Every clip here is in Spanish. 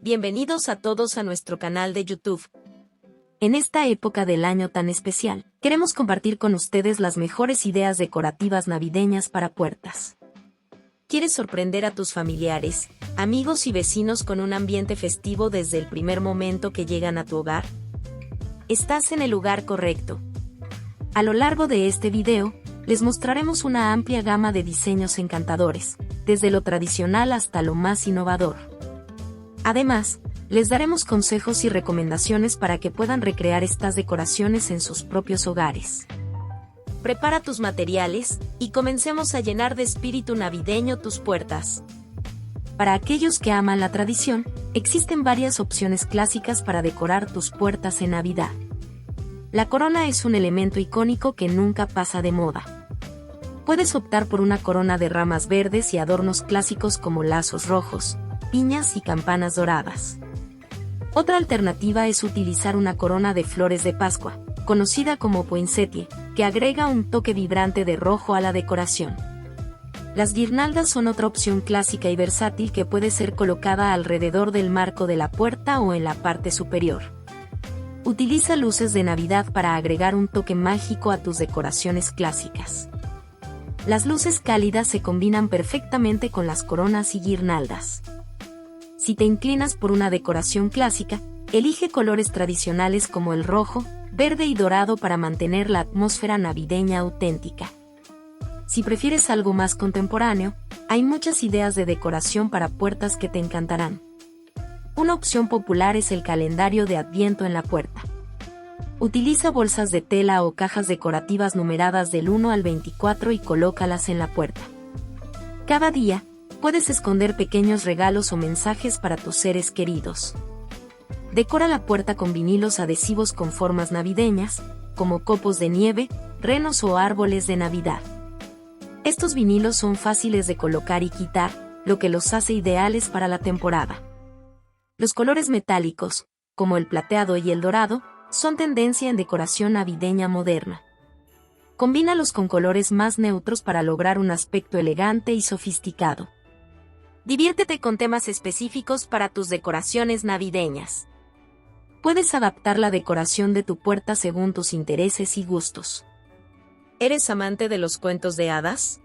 Bienvenidos a todos a nuestro canal de YouTube. En esta época del año tan especial, queremos compartir con ustedes las mejores ideas decorativas navideñas para puertas. ¿Quieres sorprender a tus familiares, amigos y vecinos con un ambiente festivo desde el primer momento que llegan a tu hogar? Estás en el lugar correcto. A lo largo de este video, les mostraremos una amplia gama de diseños encantadores, desde lo tradicional hasta lo más innovador. Además, les daremos consejos y recomendaciones para que puedan recrear estas decoraciones en sus propios hogares. Prepara tus materiales y comencemos a llenar de espíritu navideño tus puertas. Para aquellos que aman la tradición, existen varias opciones clásicas para decorar tus puertas en Navidad. La corona es un elemento icónico que nunca pasa de moda. Puedes optar por una corona de ramas verdes y adornos clásicos como lazos rojos, piñas y campanas doradas. Otra alternativa es utilizar una corona de flores de Pascua, conocida como poinsettia, que agrega un toque vibrante de rojo a la decoración. Las guirnaldas son otra opción clásica y versátil que puede ser colocada alrededor del marco de la puerta o en la parte superior. Utiliza luces de Navidad para agregar un toque mágico a tus decoraciones clásicas. Las luces cálidas se combinan perfectamente con las coronas y guirnaldas. Si te inclinas por una decoración clásica, elige colores tradicionales como el rojo, verde y dorado para mantener la atmósfera navideña auténtica. Si prefieres algo más contemporáneo, hay muchas ideas de decoración para puertas que te encantarán. Una opción popular es el calendario de Adviento en la puerta. Utiliza bolsas de tela o cajas decorativas numeradas del 1 al 24 y colócalas en la puerta. Cada día, puedes esconder pequeños regalos o mensajes para tus seres queridos. Decora la puerta con vinilos adhesivos con formas navideñas, como copos de nieve, renos o árboles de Navidad. Estos vinilos son fáciles de colocar y quitar, lo que los hace ideales para la temporada. Los colores metálicos, como el plateado y el dorado, son tendencia en decoración navideña moderna. Combínalos con colores más neutros para lograr un aspecto elegante y sofisticado. Diviértete con temas específicos para tus decoraciones navideñas. Puedes adaptar la decoración de tu puerta según tus intereses y gustos. ¿Eres amante de los cuentos de hadas?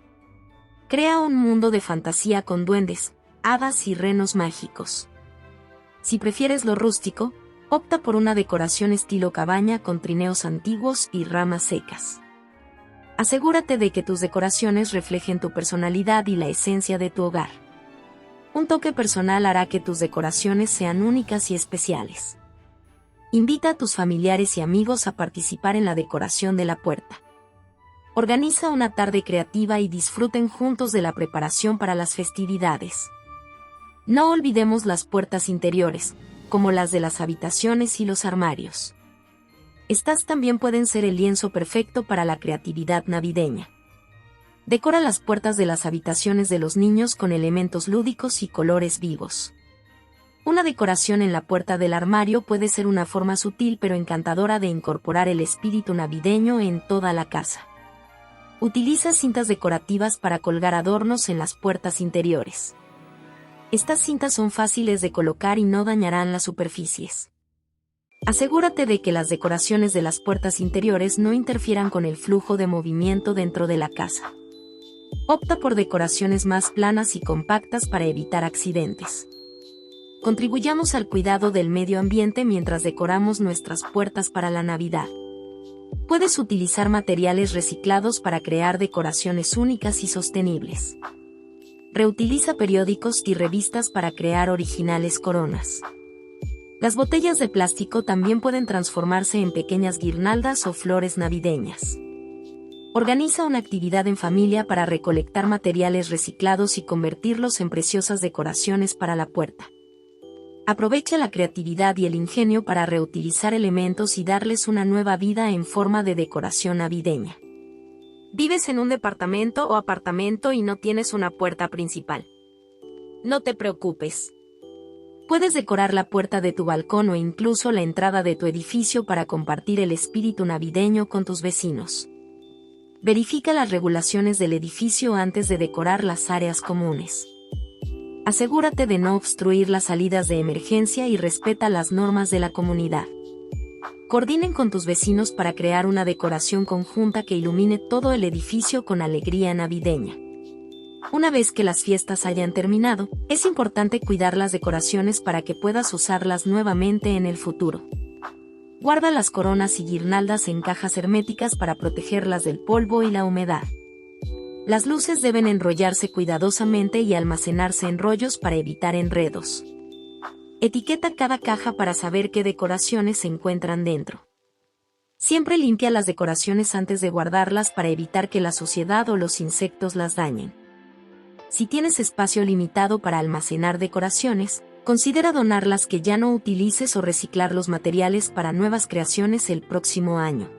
Crea un mundo de fantasía con duendes, hadas y renos mágicos. Si prefieres lo rústico, opta por una decoración estilo cabaña con trineos antiguos y ramas secas. Asegúrate de que tus decoraciones reflejen tu personalidad y la esencia de tu hogar. Un toque personal hará que tus decoraciones sean únicas y especiales. Invita a tus familiares y amigos a participar en la decoración de la puerta. Organiza una tarde creativa y disfruten juntos de la preparación para las festividades. No olvidemos las puertas interiores, como las de las habitaciones y los armarios. Estas también pueden ser el lienzo perfecto para la creatividad navideña. Decora las puertas de las habitaciones de los niños con elementos lúdicos y colores vivos. Una decoración en la puerta del armario puede ser una forma sutil pero encantadora de incorporar el espíritu navideño en toda la casa. Utiliza cintas decorativas para colgar adornos en las puertas interiores. Estas cintas son fáciles de colocar y no dañarán las superficies. Asegúrate de que las decoraciones de las puertas interiores no interfieran con el flujo de movimiento dentro de la casa. Opta por decoraciones más planas y compactas para evitar accidentes. Contribuyamos al cuidado del medio ambiente mientras decoramos nuestras puertas para la Navidad. Puedes utilizar materiales reciclados para crear decoraciones únicas y sostenibles. Reutiliza periódicos y revistas para crear originales coronas. Las botellas de plástico también pueden transformarse en pequeñas guirnaldas o flores navideñas. Organiza una actividad en familia para recolectar materiales reciclados y convertirlos en preciosas decoraciones para la puerta. Aprovecha la creatividad y el ingenio para reutilizar elementos y darles una nueva vida en forma de decoración navideña. ¿Vives en un departamento o apartamento y no tienes una puerta principal? No te preocupes. Puedes decorar la puerta de tu balcón o incluso la entrada de tu edificio para compartir el espíritu navideño con tus vecinos. Verifica las regulaciones del edificio antes de decorar las áreas comunes. Asegúrate de no obstruir las salidas de emergencia y respeta las normas de la comunidad. Coordinen con tus vecinos para crear una decoración conjunta que ilumine todo el edificio con alegría navideña. Una vez que las fiestas hayan terminado, es importante cuidar las decoraciones para que puedas usarlas nuevamente en el futuro. Guarda las coronas y guirnaldas en cajas herméticas para protegerlas del polvo y la humedad. Las luces deben enrollarse cuidadosamente y almacenarse en rollos para evitar enredos. Etiqueta cada caja para saber qué decoraciones se encuentran dentro. Siempre limpia las decoraciones antes de guardarlas para evitar que la suciedad o los insectos las dañen. Si tienes espacio limitado para almacenar decoraciones, considera donar las que ya no utilices o reciclar los materiales para nuevas creaciones el próximo año.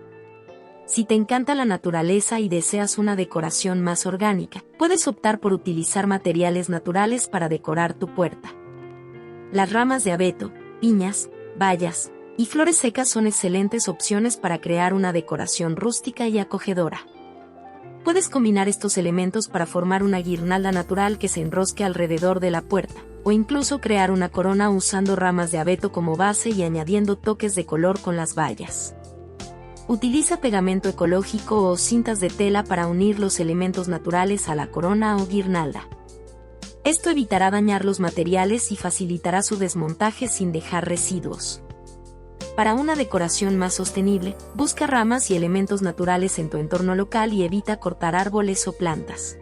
Si te encanta la naturaleza y deseas una decoración más orgánica, puedes optar por utilizar materiales naturales para decorar tu puerta. Las ramas de abeto, piñas, bayas y flores secas son excelentes opciones para crear una decoración rústica y acogedora. Puedes combinar estos elementos para formar una guirnalda natural que se enrosque alrededor de la puerta, o incluso crear una corona usando ramas de abeto como base y añadiendo toques de color con las bayas. Utiliza pegamento ecológico o cintas de tela para unir los elementos naturales a la corona o guirnalda. Esto evitará dañar los materiales y facilitará su desmontaje sin dejar residuos. Para una decoración más sostenible, busca ramas y elementos naturales en tu entorno local y evita cortar árboles o plantas.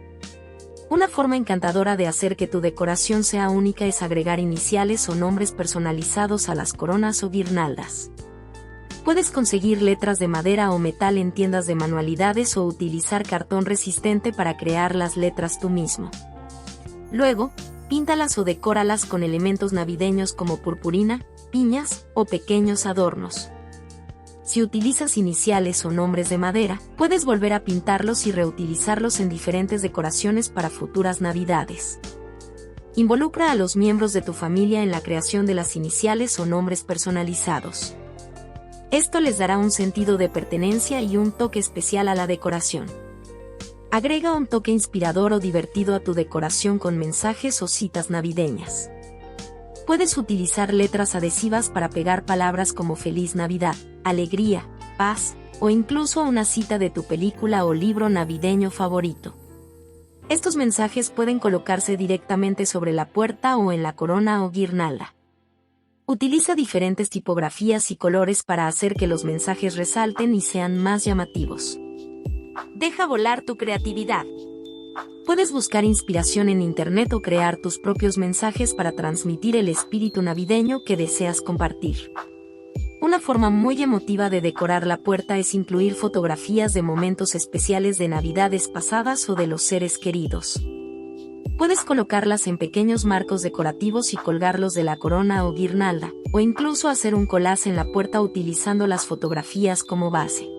Una forma encantadora de hacer que tu decoración sea única es agregar iniciales o nombres personalizados a las coronas o guirnaldas. Puedes conseguir letras de madera o metal en tiendas de manualidades o utilizar cartón resistente para crear las letras tú mismo. Luego, píntalas o decóralas con elementos navideños como purpurina, piñas o pequeños adornos. Si utilizas iniciales o nombres de madera, puedes volver a pintarlos y reutilizarlos en diferentes decoraciones para futuras navidades. Involucra a los miembros de tu familia en la creación de las iniciales o nombres personalizados. Esto les dará un sentido de pertenencia y un toque especial a la decoración. Agrega un toque inspirador o divertido a tu decoración con mensajes o citas navideñas. Puedes utilizar letras adhesivas para pegar palabras como Feliz Navidad, Alegría, Paz, o incluso una cita de tu película o libro navideño favorito. Estos mensajes pueden colocarse directamente sobre la puerta o en la corona o guirnalda. Utiliza diferentes tipografías y colores para hacer que los mensajes resalten y sean más llamativos. Deja volar tu creatividad. Puedes buscar inspiración en internet o crear tus propios mensajes para transmitir el espíritu navideño que deseas compartir. Una forma muy emotiva de decorar la puerta es incluir fotografías de momentos especiales de Navidades pasadas o de los seres queridos. Puedes colocarlas en pequeños marcos decorativos y colgarlos de la corona o guirnalda, o incluso hacer un collage en la puerta utilizando las fotografías como base.